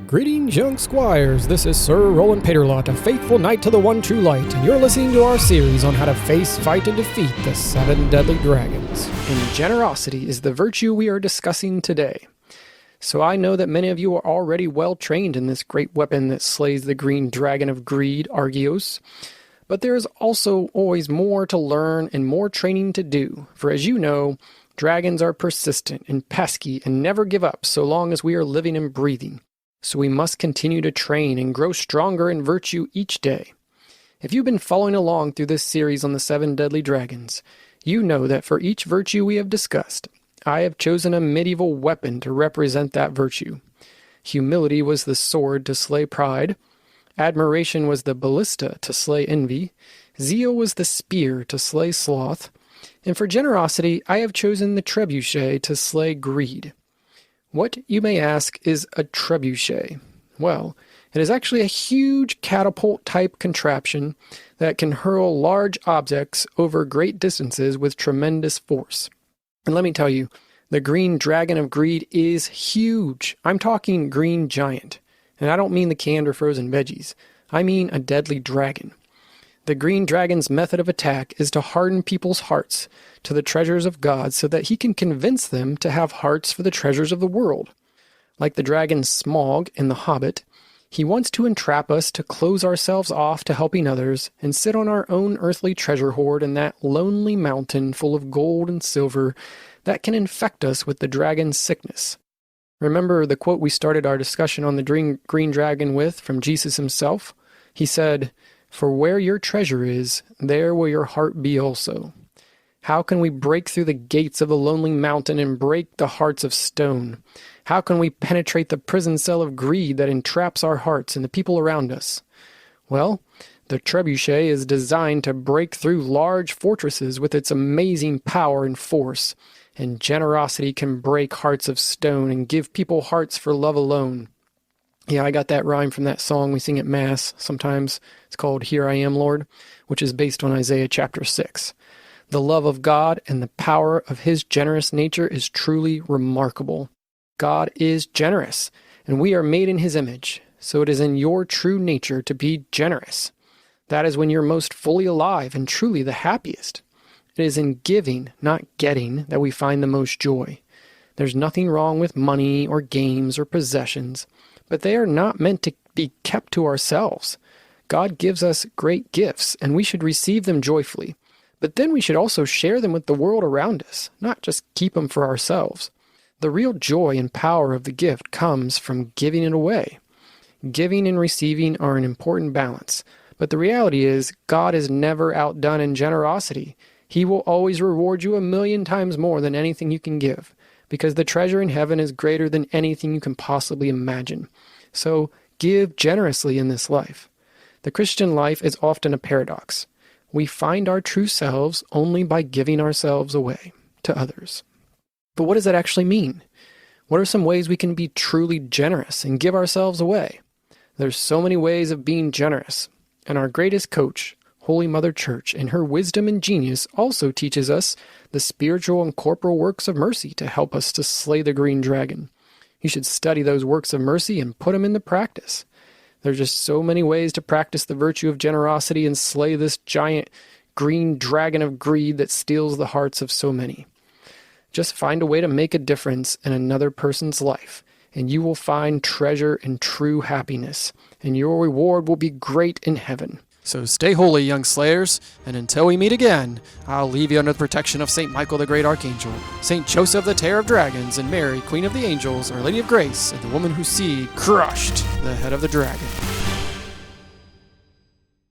Greetings, young squires. This is Sir Rolland, a faithful knight to the one true light, and you're listening to our series on how to face, fight, and defeat the 7 deadly dragons. And generosity is the virtue we are discussing today. So I know that many of you are already well trained in this great weapon that slays the green dragon of greed, Argios. But there is also always more to learn and more training to do, for as you know, dragons are persistent and pesky and never give up so long as we are living and breathing. So we must continue to train and grow stronger in virtue each day. If you've been following along through this series on the 7 deadly dragons, you know that for each virtue we have discussed, I have chosen a medieval weapon to represent that virtue. Humility was the sword to slay pride. Admiration was the ballista to slay envy. Zeal was the spear to slay sloth. And for generosity, I have chosen the trebuchet to slay greed. What, you may ask, is a trebuchet? Well, it is actually a huge catapult-type contraption that can hurl large objects over great distances with tremendous force. And let me tell you, the green dragon of greed is huge. I'm talking green giant. And I don't mean the canned or frozen veggies. I mean a deadly dragon. The green dragon's method of attack is to harden people's hearts to the treasures of God so that he can convince them to have hearts for the treasures of the world. Like the dragon Smaug in The Hobbit, he wants to entrap us to close ourselves off to helping others and sit on our own earthly treasure hoard in that lonely mountain full of gold and silver that can infect us with the dragon's sickness. Remember the quote we started our discussion on the green dragon with from Jesus himself? He said, "For where your treasure is, there will your heart be also." How can we break through the gates of the lonely mountain and break the hearts of stone? How can we penetrate the prison cell of greed that entraps our hearts and the people around us? Well, the trebuchet is designed to break through large fortresses with its amazing power and force, and generosity can break hearts of stone and give people hearts for love alone. Yeah, I got that rhyme from that song we sing at Mass sometimes. It's called Here I Am, Lord, which is based on Isaiah chapter 6. The love of God and the power of his generous nature is truly remarkable. God is generous, and we are made in his image, so it is in your true nature to be generous. That is when you're most fully alive and truly the happiest. It is in giving, not getting, that we find the most joy. There's nothing wrong with money or games or possessions, but they are not meant to be kept to ourselves. God gives us great gifts, and we should receive them joyfully. But then we should also share them with the world around us, not just keep them for ourselves. The real joy and power of the gift comes from giving it away. Giving and receiving are an important balance, but the reality is God is never outdone in generosity. He will always reward you 1,000,000 times more than anything you can give, because the treasure in heaven is greater than anything you can possibly imagine. So give generously in this life. The Christian life is often a paradox. We find our true selves only by giving ourselves away to others. But what does that actually mean? What are some ways we can be truly generous and give ourselves away? There's so many ways of being generous, and our greatest coach, Holy Mother Church, in her wisdom and genius, also teaches us the spiritual and corporal works of mercy to help us to slay the green dragon. You should study those works of mercy and put them into practice. There's just so many ways to practice the virtue of generosity and slay this giant green dragon of greed that steals the hearts of so many. Just find a way to make a difference in another person's life, and you will find treasure and true happiness, and your reward will be great in heaven. So stay holy, young slayers, and until we meet again, I'll leave you under the protection of St. Michael the Great Archangel, St. Joseph the Terror of Dragons, and Mary, Queen of the Angels, Our Lady of Grace, and the woman whose seed crushed the head of the dragon.